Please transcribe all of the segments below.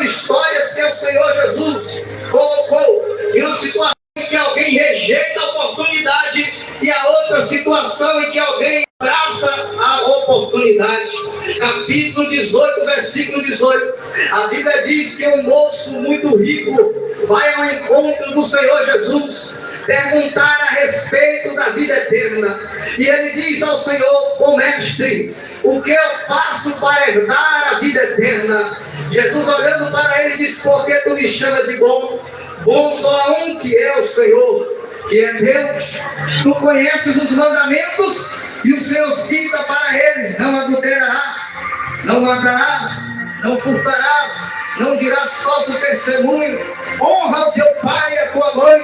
histórias que o Senhor Jesus colocou em uma situação em que alguém rejeita a oportunidade e a outra situação em que alguém abraça a oportunidade. Capítulo 18, versículo 18. A Bíblia diz que um moço muito rico vai ao encontro do Senhor Jesus perguntar a respeito da vida eterna. E ele diz ao Senhor: "Bom mestre, o que eu faço para herdar a vida eterna?" Jesus, olhando para ele, diz: "Por que tu me chamas de bom? Bom só há um, que é o Senhor, que é Deus. Tu conheces os mandamentos." E o Senhor cita para eles: "Não adulterarás, não matarás, não furtarás, não dirás falso testemunho, honra o teu pai e a tua mãe."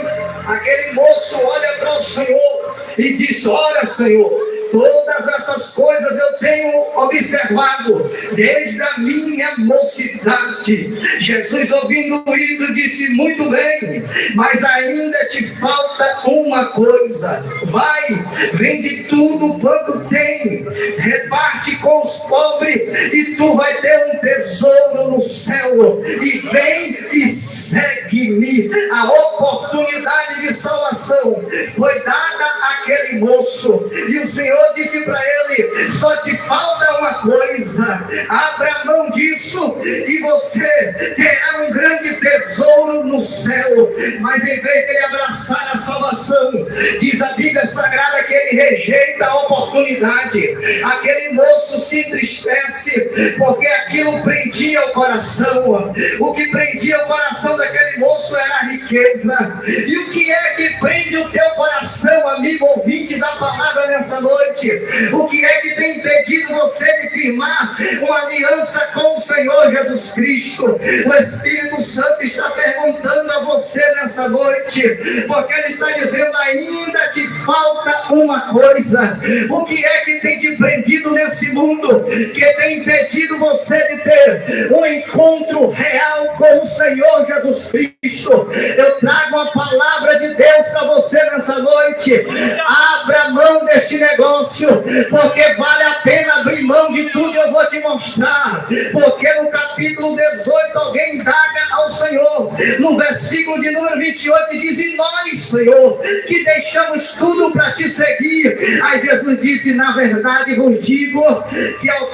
Aquele moço olha para o Senhor e diz: "Olha, Senhor, todas essas coisas eu tenho observado desde a minha mocidade." Jesus, ouvindo isso, disse: "Muito bem, mas ainda te falta uma coisa. Vai, vende tudo quanto tem, reparte com os pobres, e tu vai ter um tesouro no céu. E vem e segue-me." A oportunidade de salvação foi dada àquele moço, e o Senhor disse para ele: "Só te falta uma coisa. Abra mão disso e você terá um grande tesouro no céu." Mas em vez de ele abraçar a salvação, diz a Bíblia Sagrada que ele rejeita a oportunidade. Aquele moço se entristece porque aquilo prendia o coração. O que prendia o coração daquele moço era a riqueza. E o que é que prende o teu coração, amigo ouvinte da palavra, nessa noite? O que é que tem impedido você de firmar uma aliança com o Senhor Jesus Cristo? O Espírito Santo está perguntando a você nessa noite, porque ele está dizendo: ainda te falta uma coisa. O que é que tem te prendido nesse mundo, que tem impedido você de ter um encontro real com o Senhor Jesus Cristo? Eu trago a palavra de Deus para você nessa noite. Abra mão deste negócio, porque vale a pena abrir mão de tudo. Eu vou te mostrar, porque no capítulo 18 alguém indaga ao Senhor, no versículo de número 28, diz: "E nós, Senhor, que deixamos tudo para te seguir." Aí Jesus disse: "Na verdade vos digo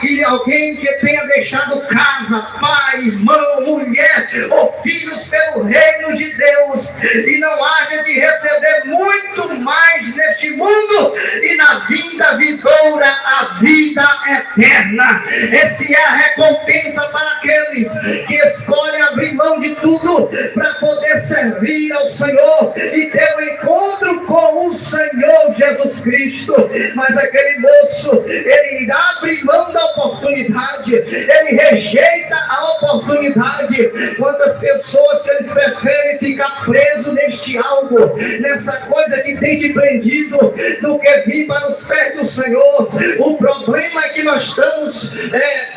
que alguém que tenha deixado casa, pai, irmão, mulher ou filhos pelo reino de Deus, e não haja de receber muito mais neste mundo, e na vinda vindoura a vida eterna." Essa é a recompensa para aqueles que escolhem abrir mão de tudo para poder servir ao Senhor e ter um encontro com o Senhor Jesus Cristo. Mas aquele moço, ele abre mão da oportunidade, ele rejeita a oportunidade. Quantas pessoas, se eles preferem ficar presos neste algo, nessa coisa que tem te prendido, do que vir para os pés do Senhor. O problema é que nós estamos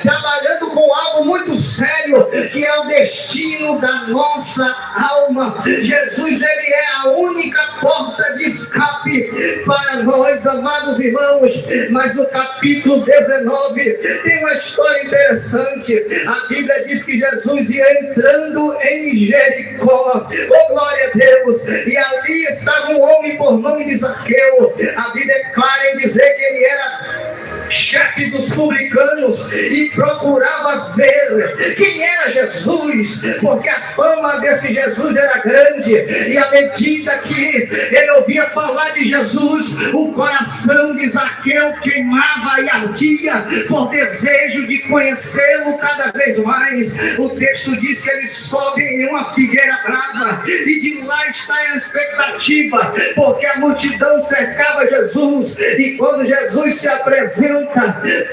trabalhando com algo muito sério, que é o destino da nossa alma. Jesus, ele é a única porta de escape para nós, amados irmãos. Mas no capítulo 19 tem uma história interessante. A Bíblia diz que Jesus ia entrando em Jericó. Oh, glória a Deus! E ali estava um homem por nome de Zaqueu. A Bíblia é clara em dizer que ele era chefe dos publicanos e procurava ver quem era Jesus, porque a fama desse Jesus era grande. E à medida que ele ouvia falar de Jesus, o coração de Zaqueu queimava e ardia por desejo de conhecê-lo cada vez mais. O texto diz que ele sobe em uma figueira brava, e de lá está a expectativa, porque a multidão cercava Jesus. E quando Jesus se apresenta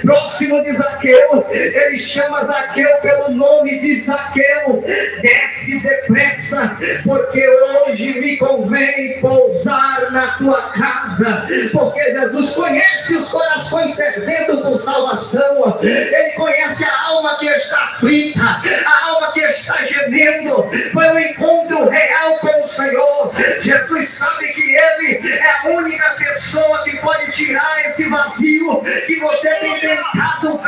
próximo de Zaqueu, ele chama Zaqueu pelo nome de Zaqueu: "Desce depressa, porque hoje me convém pousar na tua casa." Porque Jesus conhece os corações sedentos por salvação. Ele conhece a alma que está aflita, a alma que está gemendo pelo encontro real com o Senhor. Jesus sabe que ele é a única pessoa que pode tirar esse vazio que você tem tentado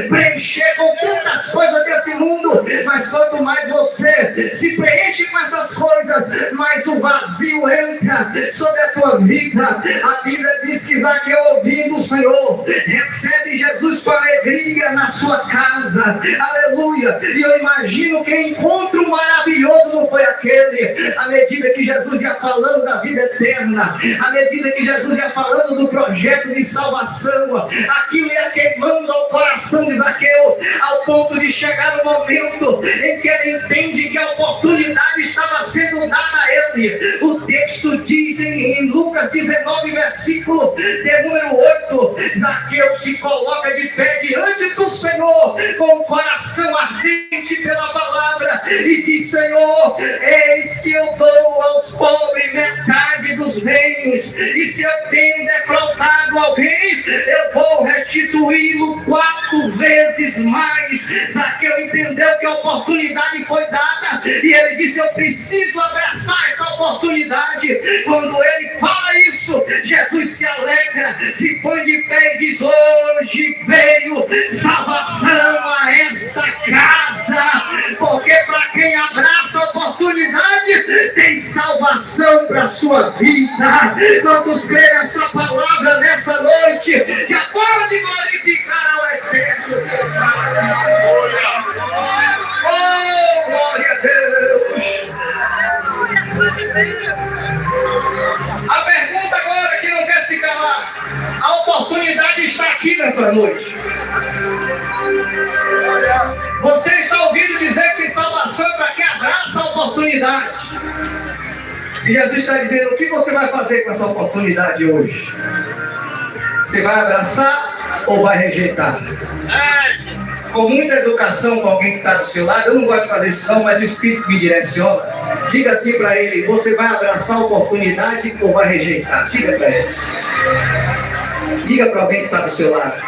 preencher com tantas coisas desse mundo. Mas quanto mais você se preenche com essas coisas, mais o vazio entra sobre a tua vida. A Bíblia diz que Zaqueu, ouvindo o Senhor, recebe Jesus com alegria na sua casa. Aleluia! E eu imagino que encontro maravilhoso não foi aquele. À medida que Jesus ia falando da vida eterna, à medida que Jesus ia falando do projeto de salvação, aquilo ia queimando ao coração de Zaqueu, ao ponto de chegar no momento em que ele entende que a oportunidade estava sendo dada a ele. O texto diz em Lucas 19, versículo de número 8, Zaqueu se coloca de pé diante do Senhor, com o coração ardente pela palavra, e diz: Senhor, eis que eu dou aos pobres metade dos bens, e se eu tenho defraudado alguém, eu vou restituí-lo 4 vezes mais. Zaqueu entendeu que a oportunidade foi dada, e ele disse: eu preciso abraçar essa oportunidade. Quando ele fala isso, Jesus se alegra, se põe de pé e diz: hoje veio salvação a esta casa, porque para quem abraça a oportunidade, tem salvação para a sua vida. Quantos creem essa palavra nessa noite, já pode glorificar ao Eterno. Oh, glória a Deus. A pergunta agora que não quer se calar: a oportunidade está aqui nessa noite. Você está ouvindo dizer que salvação é para quem abraça a oportunidade. E Jesus está dizendo: o que você vai fazer com essa oportunidade hoje? Você vai abraçar ou vai rejeitar? Com muita educação com alguém que está do seu lado, eu não gosto de fazer isso não, mas o Espírito me direciona. Diga assim para ele: você vai abraçar a oportunidade ou vai rejeitar? Diga para ele. Diga para alguém que está do seu lado: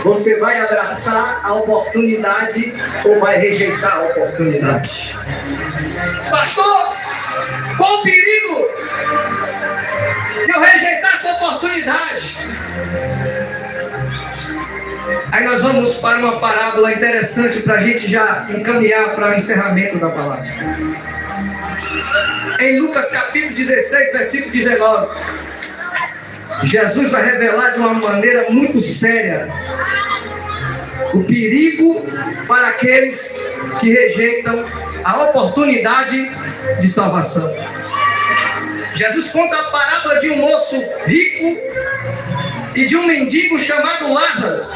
você vai abraçar a oportunidade ou vai rejeitar a oportunidade? Pastor, qual o perigo de eu rejeitar essa oportunidade? Aí nós vamos para uma parábola interessante para a gente já encaminhar para o encerramento da palavra. Em Lucas capítulo 16, versículo 19, Jesus vai revelar de uma maneira muito séria o perigo para aqueles que rejeitam a oportunidade de salvação. Jesus conta a parábola de um moço rico e de um mendigo chamado Lázaro.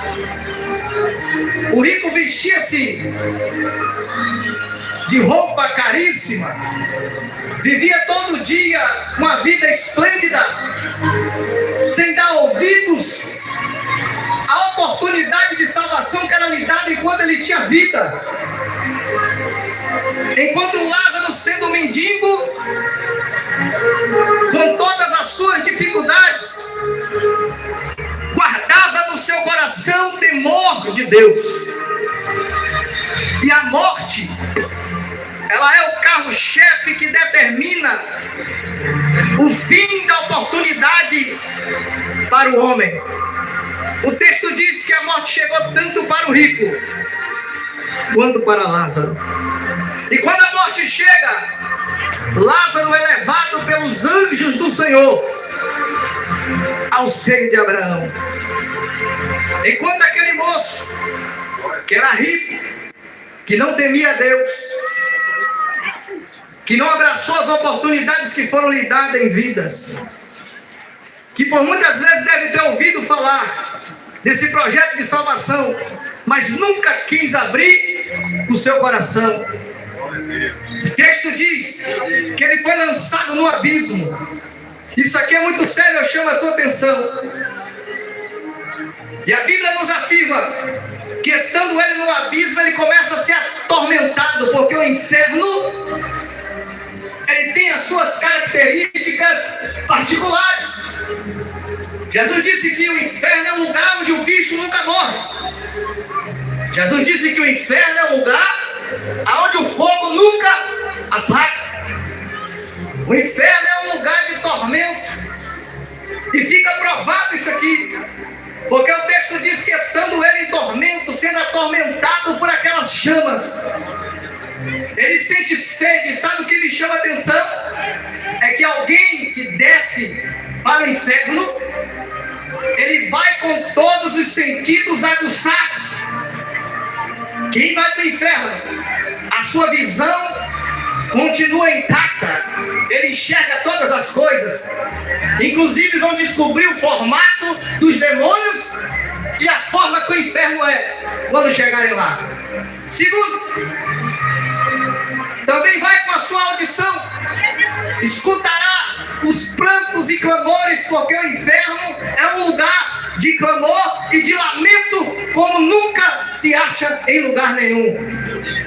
O rico vestia-se de roupa caríssima, vivia todo dia uma vida esplêndida, sem dar ouvidos à oportunidade de salvação que era lhe dada enquanto ele tinha vida. Enquanto Lázaro, sendo mendigo, com todas as suas dificuldades, guardava no seu coração temor de Deus. E a morte, ela é o carro-chefe que determina o fim da oportunidade para o homem. O texto diz que a morte chegou tanto para o rico quanto para Lázaro. E quando a morte chega, Lázaro é levado pelos anjos do Senhor ao seio de Abraão. Enquanto aquele moço, que era rico, que não temia Deus, que não abraçou as oportunidades que foram lhe dadas em vidas, que por muitas vezes deve ter ouvido falar desse projeto de salvação, mas nunca quis abrir o seu coração. O texto diz que ele foi lançado no abismo. Isso aqui é muito sério, eu chamo a sua atenção. E a Bíblia nos afirma que, estando ele no abismo, ele começa a ser atormentado, porque o inferno, ele tem as suas características particulares. Jesus disse que o inferno é um lugar onde o bicho nunca morre. Jesus disse que o inferno é um lugar onde o fogo nunca apaga. O inferno é um lugar de tormento. E fica provado isso aqui, porque o texto diz que, estando ele em tormento, sendo atormentado por aquelas chamas, ele sente sede. Sabe o que me chama a atenção? É que alguém que desce para o inferno, ele vai com todos os sentidos aguçados. Quem vai para o inferno, a sua visão continua intacta, ele enxerga todas as coisas, inclusive vão descobrir o formato dos demônios e a forma que o inferno é quando chegarem lá. Segundo, também vai com a sua audição, escutará os prantos e clamores, porque o inferno é um lugar de clamor e de lamento como nunca se acha em lugar nenhum.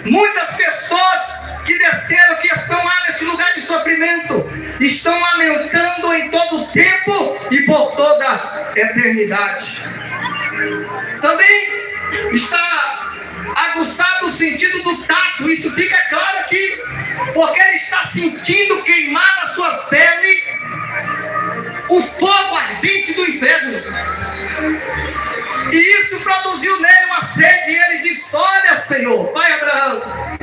Muitas pessoas que desceram, que estão lá nesse lugar de sofrimento, estão lamentando em todo o tempo e por toda a eternidade. Também está aguçado o sentido do tato. Isso fica claro aqui, porque ele está sentindo queimar na sua pele o fogo ardente do inferno. E isso produziu nele uma sede, e ele disse: olha, Senhor, Pai Abraão,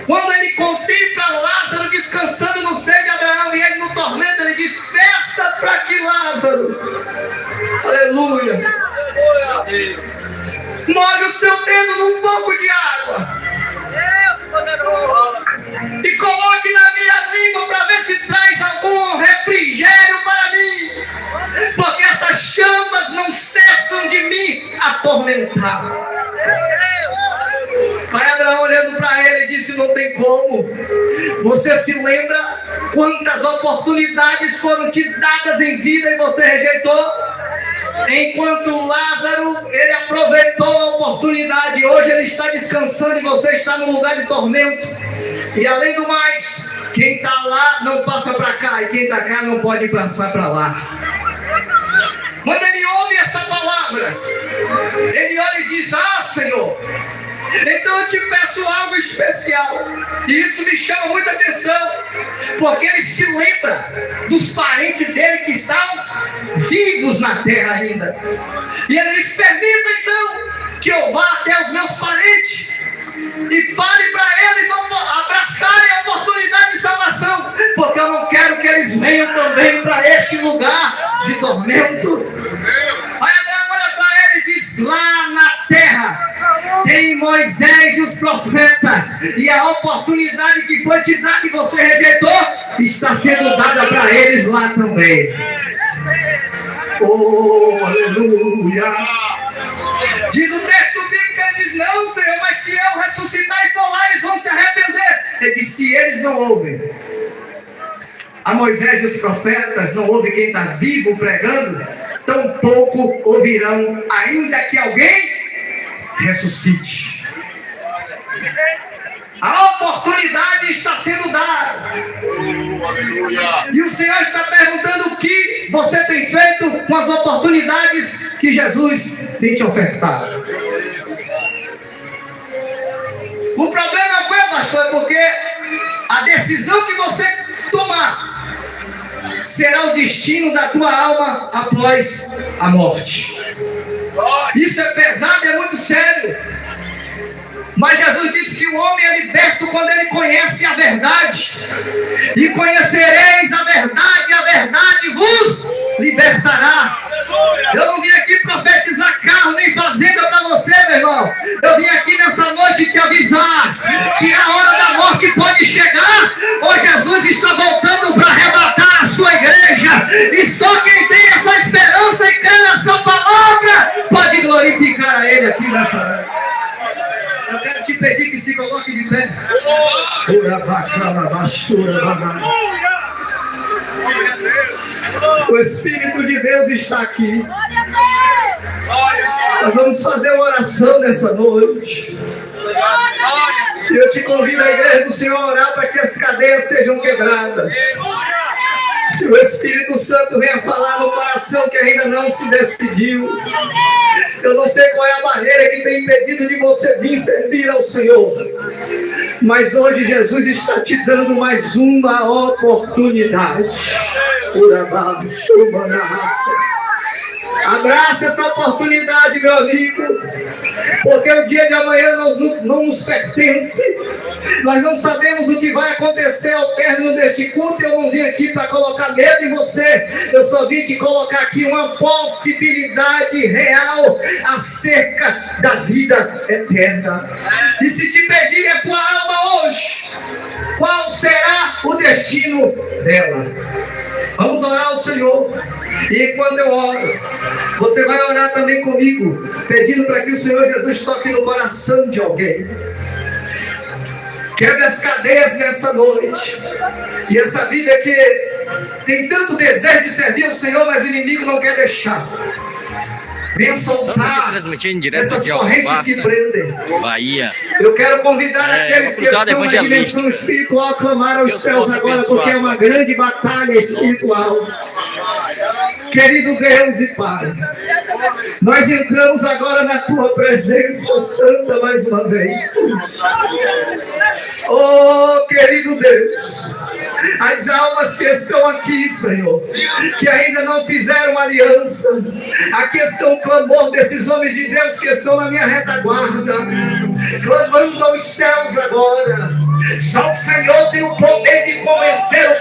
quando ele contempla Lázaro descansando no seio de Abraão e ele no tormento, ele diz: peça para que Lázaro, aleluia, molhe o seu dedo num pouco de água e coloque na minha língua para ver se traz algum refrigério para mim, porque essas chamas não cessam de me atormentar. Pai Abraão, olhando para ele, disse: não tem como. Você se lembra quantas oportunidades foram te dadas em vida e você rejeitou? Enquanto Lázaro, ele aproveitou a oportunidade. Hoje ele está descansando e você está num lugar de tormento. E além do mais, quem está lá não passa para cá, e quem está cá não pode passar para lá. Quando ele ouve essa palavra, ele olha e diz: ah, Senhor, então eu te peço algo especial. E isso me chama muita atenção, porque ele se lembra dos parentes dele que estão vivos na terra ainda. E ele diz: permita então que eu vá até os meus parentes e fale para eles abraçarem a oportunidade de salvação, porque eu não quero que eles venham também para este lugar de tormento. Aí Abraão olha para ele e diz: lá na terra tem Moisés e os profetas, e a oportunidade que foi te dada e você rejeitou está sendo dada para eles lá também. Oh, aleluia! Diz o texto bíblico que ele diz: não, Senhor, mas se eu ressuscitar e for lá, eles vão se arrepender. Ele diz: se eles não ouvem a Moisés e os profetas, não ouvem quem está vivo pregando, tampouco ouvirão, ainda que alguém ressuscite. A oportunidade está sendo dada. E o Senhor está perguntando: o que você tem feito com as oportunidades que Jesus tem te ofertado? O problema qual é, pastor? É porque a decisão que você tomar será o destino da tua alma após a morte. Isso é pesado, é muito sério. Mas Jesus disse que o homem é liberto quando ele conhece a verdade. E conhecereis a verdade vos libertará. Eu não vim aqui profetizar carro nem fazenda para você, meu irmão. Eu vim aqui nessa noite te avisar que a hora da morte pode chegar. Ou Jesus está voltando para arrebatar a sua igreja. E só quem tem essa esperança e crê nessa palavra pode glorificar a Ele aqui nessa noite. Eu quero te pedir que se coloque de pé. O Espírito de Deus está aqui. Nós vamos fazer uma oração nessa noite. E eu te convido a igreja do Senhor a orar para que as cadeias sejam quebradas. Que o Espírito Santo venha falar no coração que ainda não se decidiu. Eu não sei qual é a barreira que tem impedido de você vir servir ao Senhor, mas hoje Jesus está te dando mais uma oportunidade. Abraça essa oportunidade, meu amigo, porque o dia de amanhã não nos pertence. Nós não sabemos o que vai acontecer ao término deste culto. Eu não vim aqui para colocar medo em você, eu só vim te colocar aqui uma possibilidade real acerca da vida eterna. E se te pedir a tua alma hoje, qual será o destino dela? Vamos orar ao Senhor. E quando eu oro, você vai orar também comigo, pedindo para que o Senhor Jesus toque no coração de alguém. Quebre as cadeias nessa noite. E essa vida que tem tanto desejo de servir ao Senhor, mas o inimigo não quer deixar. Venha soltar essas correntes que prendem. Bahia. Eu quero convidar aqueles que estão na dimensão espiritual a clamar aos céus agora, porque é uma grande batalha espiritual. Querido Deus e Pai, nós entramos agora na Tua presença santa mais uma vez. Oh, querido Deus, as almas que estão aqui, Senhor, que ainda não fizeram aliança, aqui estão o clamor desses homens de Deus que estão na minha retaguarda, clamando aos céus agora. Só o Senhor tem o poder de convencer o